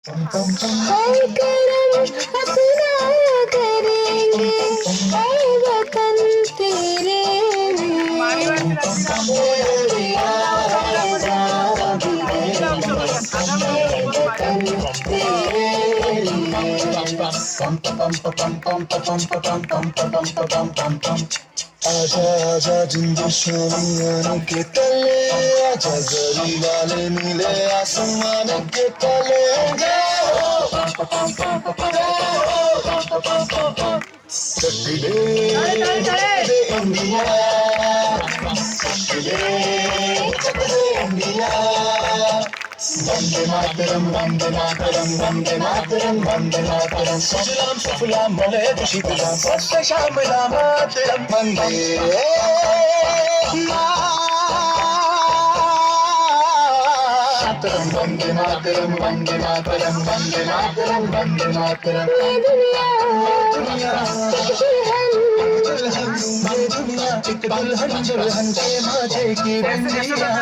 हर करम अपना करेंगे, ऐ वतन तेरे में तेरे आजाद देंगे, ऐ वतन तेरे लिए। आजा आजा जिंदू शामियाने के तले, आजा जरी वाले नीले आसमान के तले। चक दे इंडिया, चक दे इंडिया। वंदे मातरम, वंदे मातरम, वंदे मातरम, वंदे मातरम। सुजलाम सुफलाम मलयज शीतलाम, वंदे श्यामलाम मातरम। वंदे मातरम, वंदे मातरम, वंदे मातरम, वंदे मातरम, वंदे मातरम। ये दुनिया एक दुल्हन, ये दुनिया एक दुल्हन, दुल्हन के माथे की बंदियां।